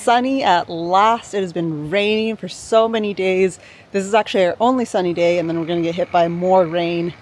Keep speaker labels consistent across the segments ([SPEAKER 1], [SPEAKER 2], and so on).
[SPEAKER 1] Sunny at last. It has been raining for so many days. This is actually our only sunny day, and then we're going to get hit by more rain,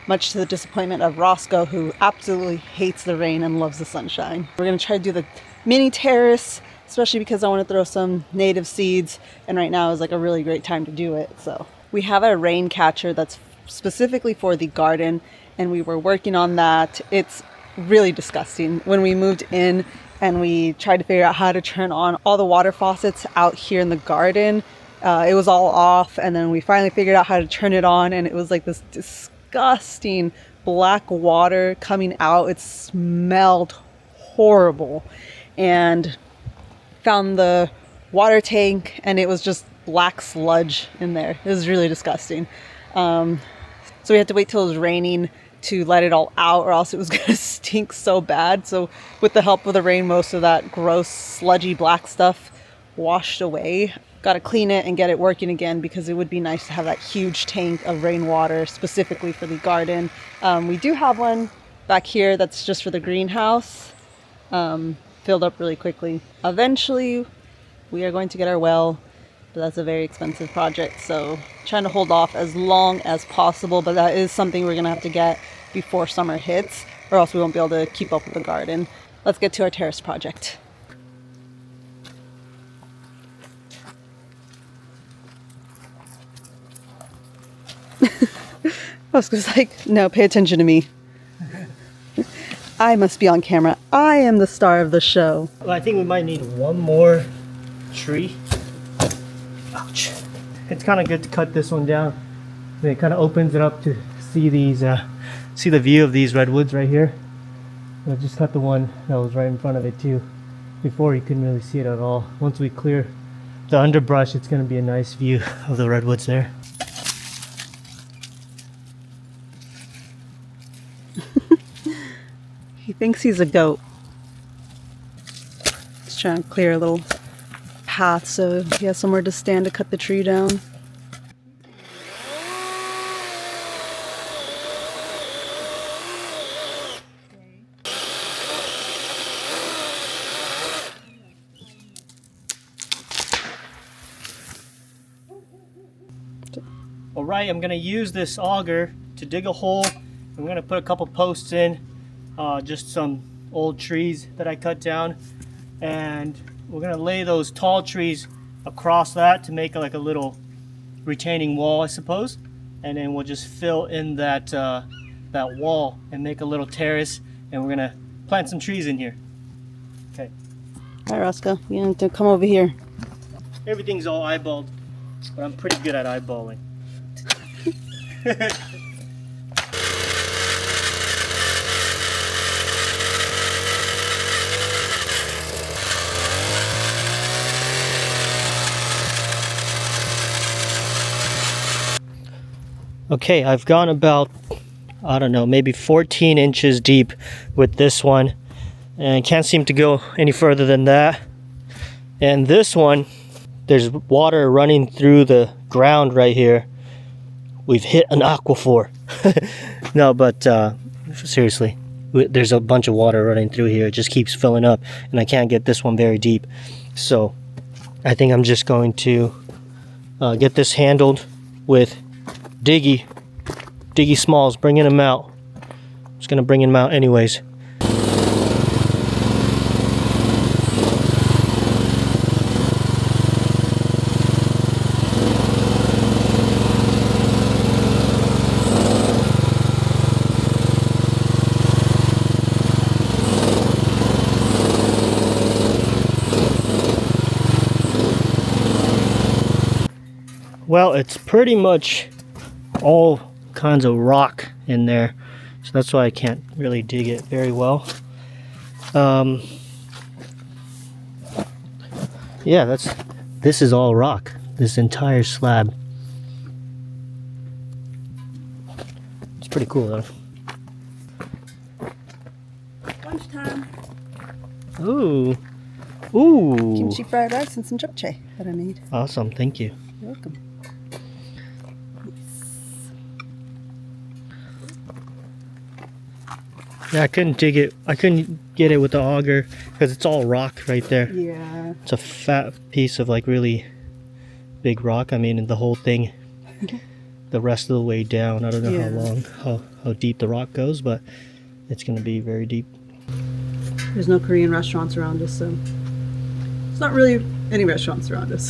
[SPEAKER 1] much to the disappointment of Roscoe, who absolutely hates the rain and loves the sunshine. We're going to try to do the mini terrace, especially because I want to throw some native seeds, and right now is like a really great time to do it. So we have a rain catcher that's specifically for the garden, and we were working on that. It's really disgusting. When we moved in and we tried to figure out how to turn on all the water faucets out here in the garden, it was all off, and then we finally figured out how to turn it on, and it was like this disgusting black water coming out. It smelled horrible, and found the water tank, and it was just black sludge in there. It was really disgusting. So we had to wait till it was raining to let it all out, or else it was gonna stink so bad. So with the help of the rain, most of that gross sludgy black stuff washed away. Got to clean it and get it working again, because it would be nice to have that huge tank of rainwater specifically for the garden. We do have one back here that's just for the greenhouse, filled up really quickly. Eventually we are going to get our well, but that's a very expensive project, so trying to hold off as long as possible. But that is something we're gonna have to get before summer hits, or else we won't be able to keep up with the garden. Let's get to our terrace project. I was like, no, pay attention to me. I must be on camera. I am the star of the show.
[SPEAKER 2] Well, I think we might need one more tree. Ouch. It's kind of good to cut this one down. It kind of opens it up to see these, see the view of these redwoods right here. I just cut the one that was right in front of it too. Before you couldn't really see it at all. Once we clear the underbrush, it's going to be a nice view of the redwoods there.
[SPEAKER 1] He thinks he's a goat. Just trying to clear a little path so he has somewhere to stand to cut the tree down.
[SPEAKER 2] Alright, I'm going to use this auger to dig a hole. I'm going to put a couple posts in, just some old trees that I cut down, and we're going to lay those tall trees across that to make like a little retaining wall, I suppose, and then we'll just fill in that that wall and make a little terrace, and we're going to plant some trees in here. Okay.
[SPEAKER 1] Alright, Roscoe, you have to come over here.
[SPEAKER 2] Everything's all eyeballed, but I'm pretty good at eyeballing. Okay, I've gone about, I don't know, maybe 14 inches deep with this one, and can't seem to go any further than that. And this one, there's water running through the ground right here. We've hit an aquifer. No, but seriously, there's a bunch of water running through here. It just keeps filling up, and I can't get this one very deep. So I think I'm just going to get this handled with Diggy Smalls, bringing them out. Just gonna bring them out anyways. Well, it's pretty much all kinds of rock in there, so that's why I can't really dig it very well. Yeah, this is all rock, this entire slab. It's pretty cool though.
[SPEAKER 1] Lunchtime.
[SPEAKER 2] Ooh. Ooh.
[SPEAKER 1] Kimchi fried rice and some japchae that I made.
[SPEAKER 2] Awesome, thank you.
[SPEAKER 1] You're welcome.
[SPEAKER 2] Yeah, I couldn't dig it. I couldn't get it with the auger because it's all rock right there.
[SPEAKER 1] Yeah.
[SPEAKER 2] It's a fat piece of like really big rock. I mean, the whole thing, the rest of the way down. I don't know how long, how deep the rock goes, but it's going to be very deep.
[SPEAKER 1] There's no Korean restaurants around us, so it's not really any restaurants around us.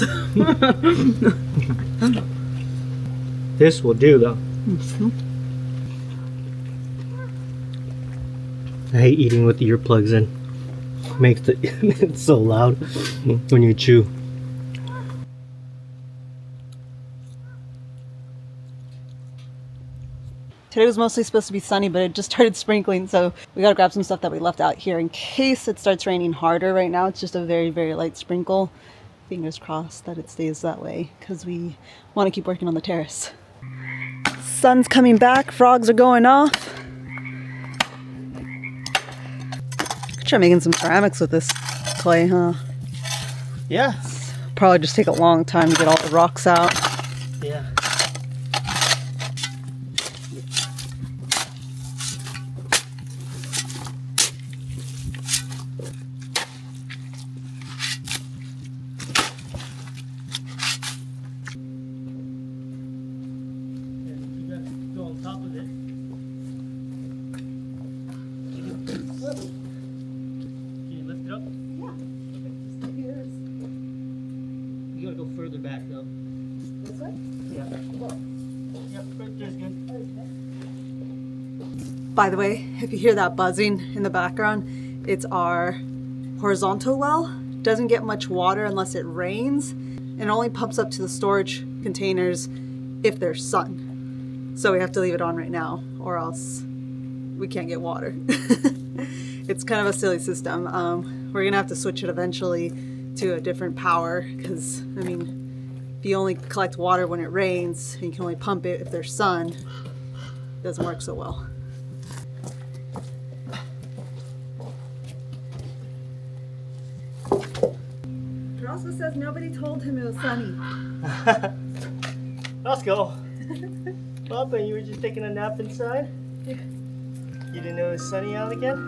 [SPEAKER 2] This will do though. I hate eating with the earplugs in. Makes it's so loud when you chew.
[SPEAKER 1] Today was mostly supposed to be sunny, but it just started sprinkling, so we gotta grab some stuff that we left out here in case it starts raining harder. Right now it's just a very, very light sprinkle. Fingers crossed that it stays that way because we want to keep working on the terrace. Sun's coming back, frogs are going off. Could try making some ceramics with this clay, huh?
[SPEAKER 2] Yeah.
[SPEAKER 1] Probably just take a long time to get all the rocks out.
[SPEAKER 2] Yeah. Further back though.
[SPEAKER 1] This way?
[SPEAKER 2] Yeah. Yep, right there's good.
[SPEAKER 1] By the way, if you hear that buzzing in the background, it's our horizontal well. Doesn't get much water unless it rains, and only pumps up to the storage containers if there's sun. So we have to leave it on right now, or else we can't get water. It's kind of a silly system. We're gonna have to switch it eventually to a different power because, I mean, if you only collect water when it rains and you can only pump it if there's sun, it doesn't work so well. It also says nobody told him it was sunny.
[SPEAKER 2] Let's go. Papa, you were just taking a nap inside?
[SPEAKER 1] Yeah.
[SPEAKER 2] You didn't know it was sunny out again?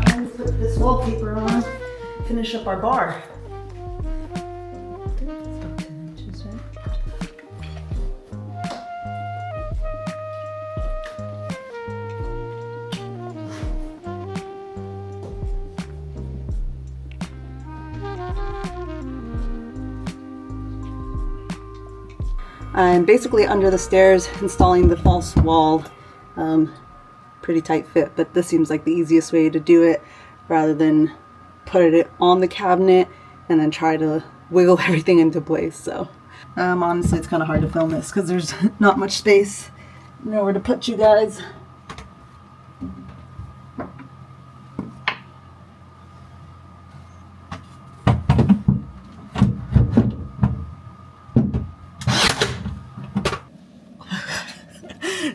[SPEAKER 2] Let's put this wallpaper on, finish up our bar. It's about 10 inches, right? I'm basically under the stairs installing the false wall. Pretty tight fit, but this seems like the easiest way to do it rather than put it on the cabinet and then try to wiggle everything into place. So honestly, it's kind of hard to film this because there's not much space, nowhere to put you guys.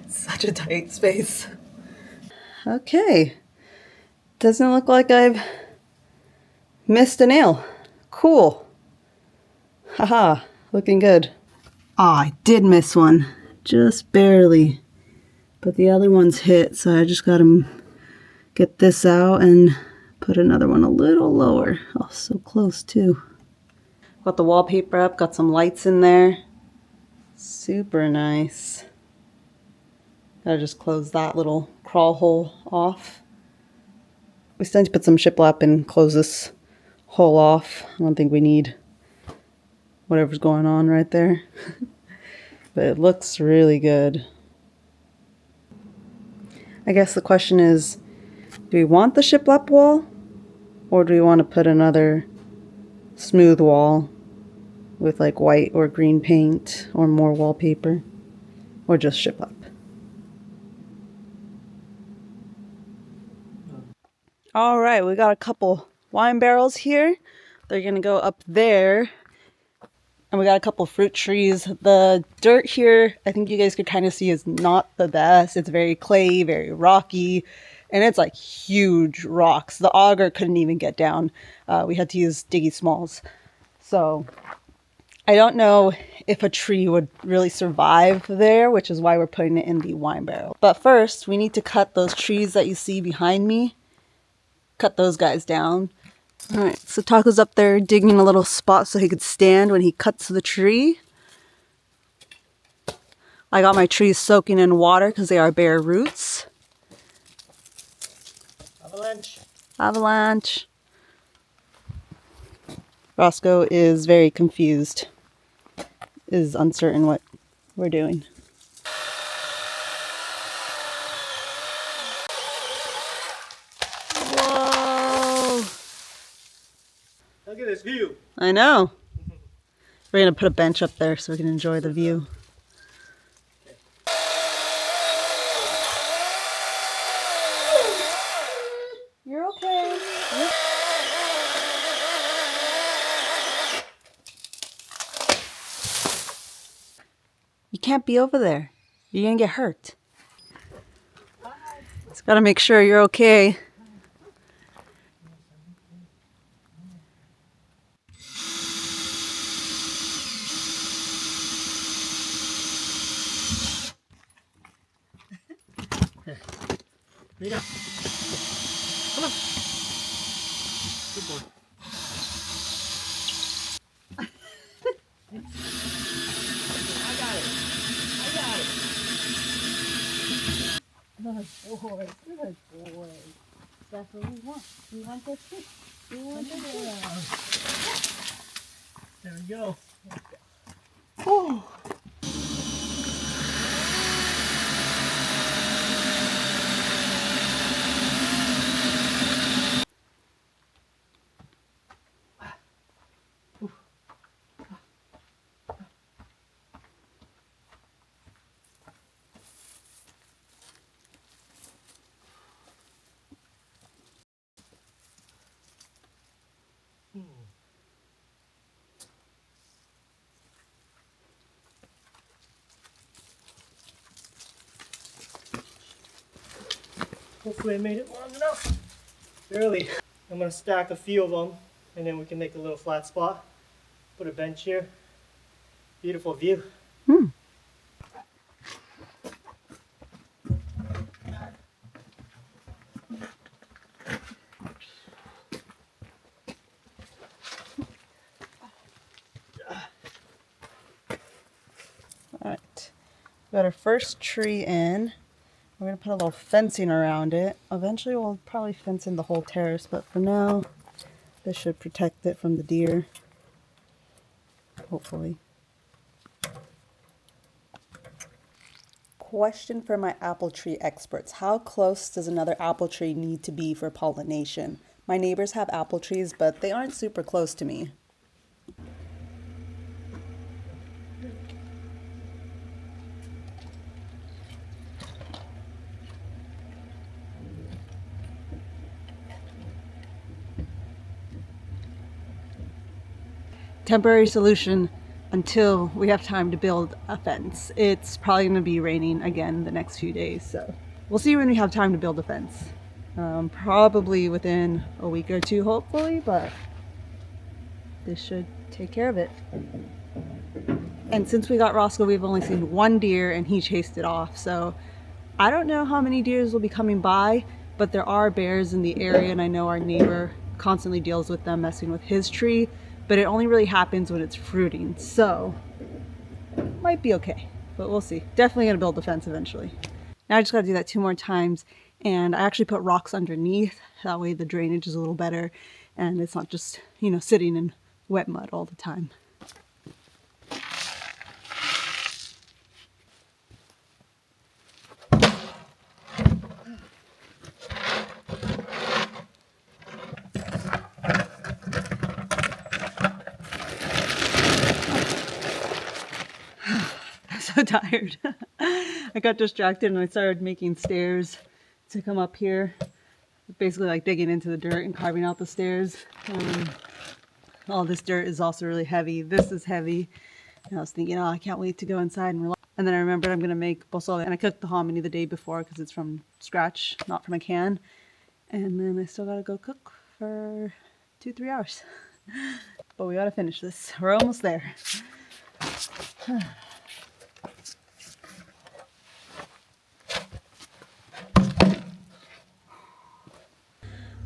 [SPEAKER 2] Such a tight space. Okay, doesn't look like I've
[SPEAKER 1] Missed a nail. Cool. Haha, looking good. Ah, I did miss one. Just barely. But the other one's hit, so I just gotta get this out and put another one a little lower. Oh, so close too. Got the wallpaper up, got some lights in there. Super nice. Gotta just close that little crawl hole off. We still need to put some shiplap and close this hole off. I don't think we need whatever's going on right there. But it looks really good. I guess the question is, do we want the shiplap wall? Or do we want to put another smooth wall with like white or green paint or more wallpaper? Or just shiplap? All right, we got a couple wine barrels here. They're gonna go up there. And we got a couple fruit trees. The dirt here, I think you guys could kind of see, is not the best. It's very clay, very rocky, and it's like huge rocks. The auger couldn't even get down. We had to use Diggy Smalls. So I don't know if a tree would really survive there, which is why we're putting it in the wine barrel. But first, we need to cut those trees that you see behind me. Cut those guys down. All right, so Taco's up there digging a little spot so he could stand when he cuts the tree. I got my trees soaking in water because they are bare roots.
[SPEAKER 2] Avalanche.
[SPEAKER 1] Avalanche. Roscoe is very confused. Is uncertain what we're doing. Whoa!
[SPEAKER 2] Look at this view.
[SPEAKER 1] I know. We're going to put a bench up there so we can enjoy the view. You're okay. You can't be over there. You're going to get hurt. Just got to make sure you're okay.
[SPEAKER 2] Rita. Come on. Good boy. I got it.
[SPEAKER 1] Good boy. Good boy. That's what we want. We want this fish. We want this.
[SPEAKER 2] There we go.
[SPEAKER 1] Oh.
[SPEAKER 2] Hopefully I made it long enough. Barely. I'm gonna stack a few of them and then we can make a little flat spot. Put a bench here. Beautiful view.
[SPEAKER 1] All right. Got our first tree in. We're going to put a little fencing around it. Eventually we'll probably fence in the whole terrace, but for now, this should protect it from the deer. Hopefully. Question for my apple tree experts. How close does another apple tree need to be for pollination? My neighbors have apple trees, but they aren't super close to me. Temporary solution until we have time to build a fence. It's probably going to be raining again the next few days, so we'll see when we have time to build a fence. Probably within a week or two, hopefully, but this should take care of it. And since we got Roscoe, we've only seen one deer and he chased it off. So I don't know how many deers will be coming by, but there are bears in the area, and I know our neighbor constantly deals with them messing with his tree, but it only really happens when it's fruiting. So might be okay, but we'll see. Definitely gonna build a fence eventually. Now I just gotta do that 2 more times, and I actually put rocks underneath. That way the drainage is a little better and it's not just, you know, sitting in wet mud all the time. I'm so tired. I got distracted and I started making stairs to come up here. Basically like digging into the dirt and carving out the stairs. All this dirt is also really heavy. This is heavy. And I was thinking, oh, I can't wait to go inside and relax. And then I remembered I'm gonna make pozole, and I cooked the hominy the day before because it's from scratch, not from a can. And then I still gotta go cook for 2-3 hours. But we gotta finish this. We're almost there.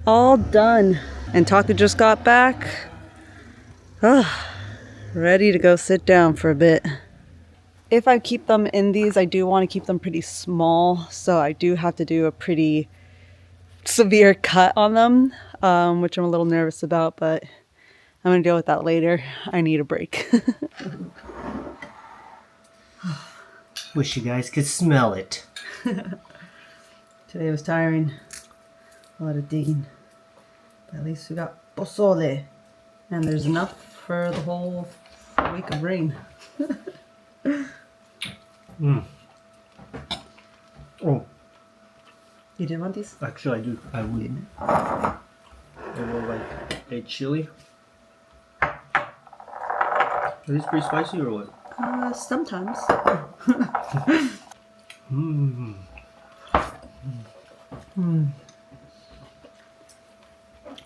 [SPEAKER 1] All done. And Taka just got back. Ready to go sit down for a bit. If I keep them in these, I do want to keep them pretty small, so I do have to do a pretty severe cut on them, which I'm a little nervous about, but I'm going to deal with that later. I need a break.
[SPEAKER 2] Wish you guys could smell it.
[SPEAKER 1] Today was tiring. A lot of digging. But at least we got pozole. And there's enough for the whole week of rain.
[SPEAKER 2] Oh,
[SPEAKER 1] You didn't want these?
[SPEAKER 2] actually I do. I would. I will like a chili. Are these pretty spicy or what?
[SPEAKER 1] Sometimes.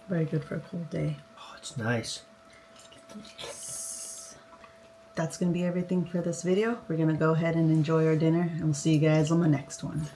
[SPEAKER 1] Very good for a cold day.
[SPEAKER 2] Oh, it's nice.
[SPEAKER 1] That's going to be everything for this video. We're going to go ahead and enjoy our dinner, and we'll see you guys on the next one.